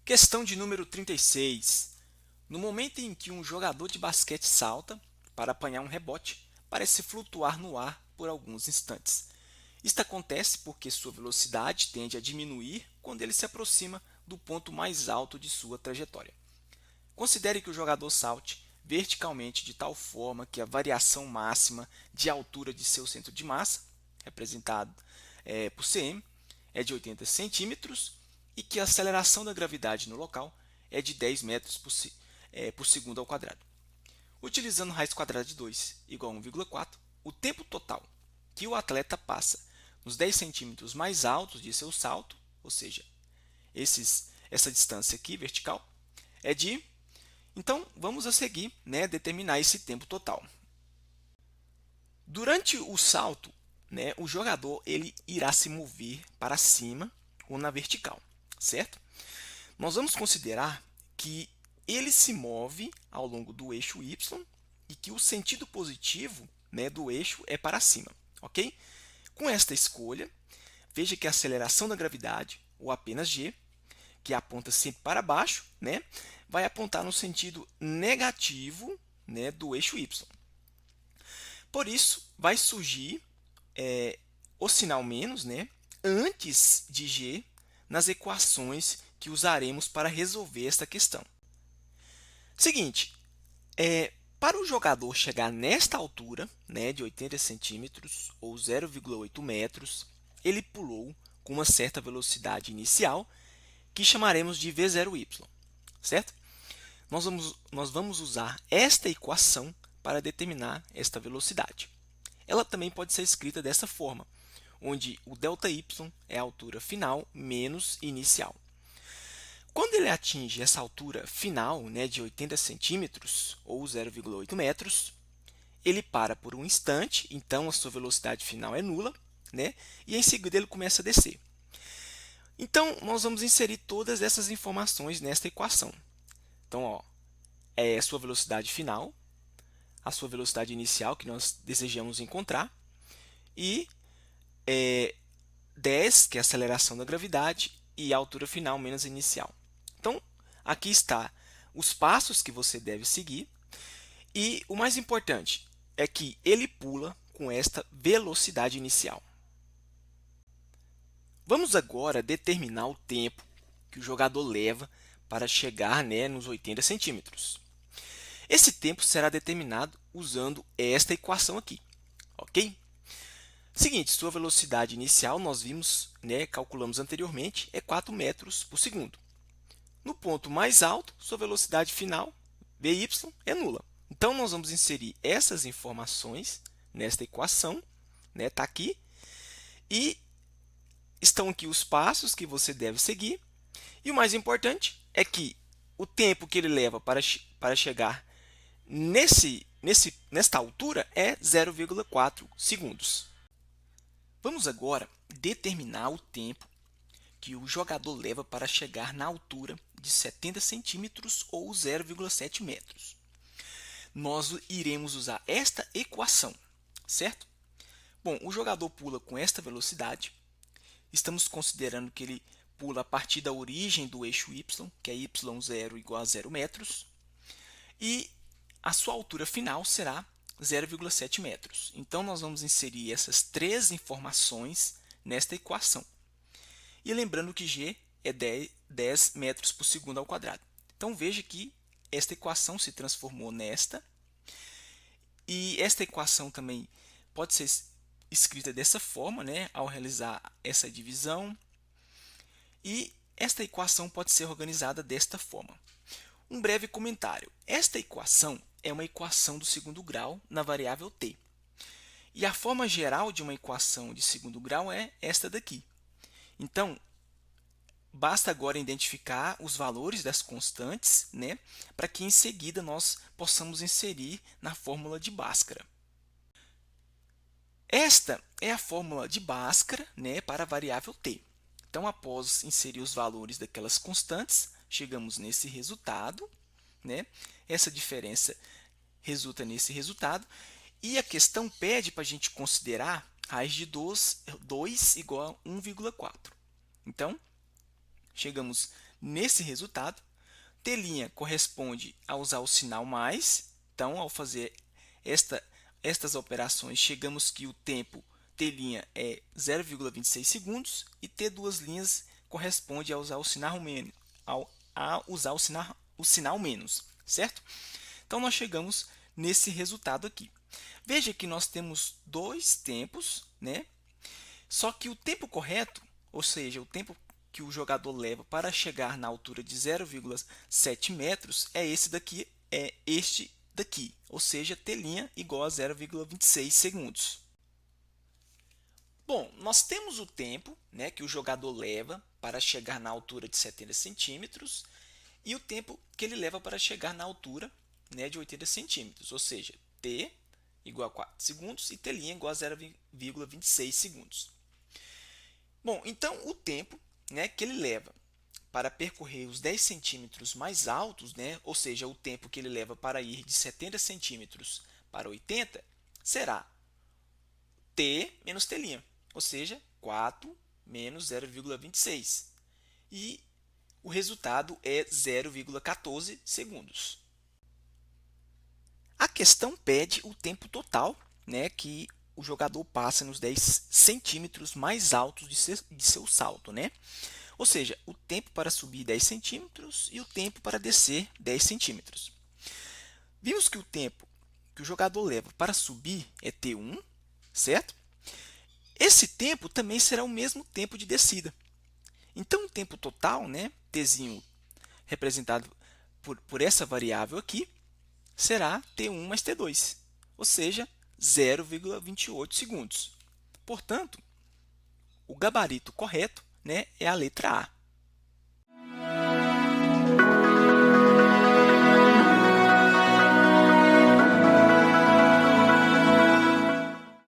Questão de número 36. No momento em que um jogador de basquete salta para apanhar um rebote, parece flutuar no ar por alguns instantes. Isto acontece porque sua velocidade tende a diminuir quando ele se aproxima do ponto mais alto de sua trajetória. Considere que o jogador salte verticalmente de tal forma que a variação máxima de altura de seu centro de massa, representado por cm, é de 80 centímetros e que a aceleração da gravidade no local é de 10 metros por segundo ao quadrado. Utilizando raiz quadrada de 2 igual a 1,4, o tempo total que o atleta passa nos 10 centímetros mais altos de seu salto, ou seja, essa distância aqui vertical, é de... Então, vamos a seguir, determinar esse tempo total. Durante o salto, o jogador ele irá se mover para cima ou na vertical, certo? Nós vamos considerar que ele se move ao longo do eixo Y e que o sentido positivo do eixo é para cima, ok? Com esta escolha, veja que a aceleração da gravidade, ou apenas g, que aponta sempre para baixo, vai apontar no sentido negativo do eixo Y. Por isso, vai surgir o sinal menos antes de g nas equações que usaremos para resolver esta questão. Seguinte, para o jogador chegar nesta altura de 80 centímetros ou 0,8 metros, ele pulou com uma certa velocidade inicial que chamaremos de V0y, certo? Nós vamos usar esta equação para determinar esta velocidade. Ela também pode ser escrita dessa forma, onde o ΔY é a altura final menos inicial. Quando ele atinge essa altura final de 80 centímetros ou 0,8 metros, ele para por um instante, então a sua velocidade final é nula, e em seguida ele começa a descer. Então, nós vamos inserir todas essas informações nesta equação. Então, é a sua velocidade final, a sua velocidade inicial que nós desejamos encontrar, e 10, que é a aceleração da gravidade, e a altura final menos inicial. Então, aqui está os passos que você deve seguir, e o mais importante é que ele pula com esta velocidade inicial. Vamos agora determinar o tempo que o jogador leva para chegar nos 80 centímetros. Esse tempo será determinado usando esta equação aqui, ok? Seguinte, sua velocidade inicial, nós vimos, calculamos anteriormente, é 4 metros por segundo. No ponto mais alto, sua velocidade final, Vy, é nula. Então, nós vamos inserir essas informações nesta equação, está aqui, e estão aqui os passos que você deve seguir. E o mais importante é que o tempo que ele leva para chegar nesta altura é 0,4 segundos. Vamos agora determinar o tempo que o jogador leva para chegar na altura de 70 centímetros ou 0,7 metros. Nós iremos usar esta equação, certo? Bom, o jogador pula com esta velocidade. Estamos considerando que ele pula a partir da origem do eixo y, que é y0 igual a 0 metros, e a sua altura final será 0,7 metros. Então, nós vamos inserir essas três informações nesta equação. E lembrando que g é 10 metros por segundo ao quadrado. Então, veja que esta equação se transformou nesta, e esta equação também pode ser escrita dessa forma, ao realizar essa divisão. E esta equação pode ser organizada desta forma. Um breve comentário. Esta equação é uma equação do segundo grau na variável t. E a forma geral de uma equação de segundo grau é esta daqui. Então, basta agora identificar os valores das constantes, para que em seguida nós possamos inserir na fórmula de Bhaskara. Esta é a fórmula de Bhaskara, para a variável t. Então, após inserir os valores daquelas constantes, chegamos nesse resultado. Essa diferença resulta nesse resultado. E a questão pede para a gente considerar raiz de 2 igual a 1,4. Então, chegamos nesse resultado, T' corresponde a usar o sinal mais. Então, ao fazer estas operações, chegamos que o tempo T' é 0,26 segundos e T duas linhas corresponde a usar o sinal menos, o sinal menos, certo? Então, nós chegamos nesse resultado aqui. Veja que nós temos dois tempos, né? Só que o tempo correto, ou seja, o tempo que o jogador leva para chegar na altura de 0,7 metros é este daqui, ou seja, T' igual a 0,26 segundos. Bom, nós temos o tempo, né, que o jogador leva para chegar na altura de 70 centímetros e o tempo que ele leva para chegar na altura, né, de 80 centímetros, ou seja, T igual a 4 segundos e T' igual a 0,26 segundos. Bom, então o tempo, né, que ele leva para percorrer os 10 centímetros mais altos, né, ou seja, o tempo que ele leva para ir de 70 centímetros para 80, será T menos T', ou seja, 4 menos 0,26. E o resultado é 0,14 segundos. A questão pede o tempo total, né, que o jogador passa nos 10 centímetros mais altos de seu salto, né? Ou seja, o tempo para subir 10 centímetros e o tempo para descer 10 centímetros. Vimos que o tempo que o jogador leva para subir é T1, certo? Esse tempo também será o mesmo tempo de descida. Então, o tempo total, né, Tzinho representado por essa variável aqui, será T1 mais T2, ou seja, 0,28 segundos. Portanto, o gabarito correto, né, é a letra A.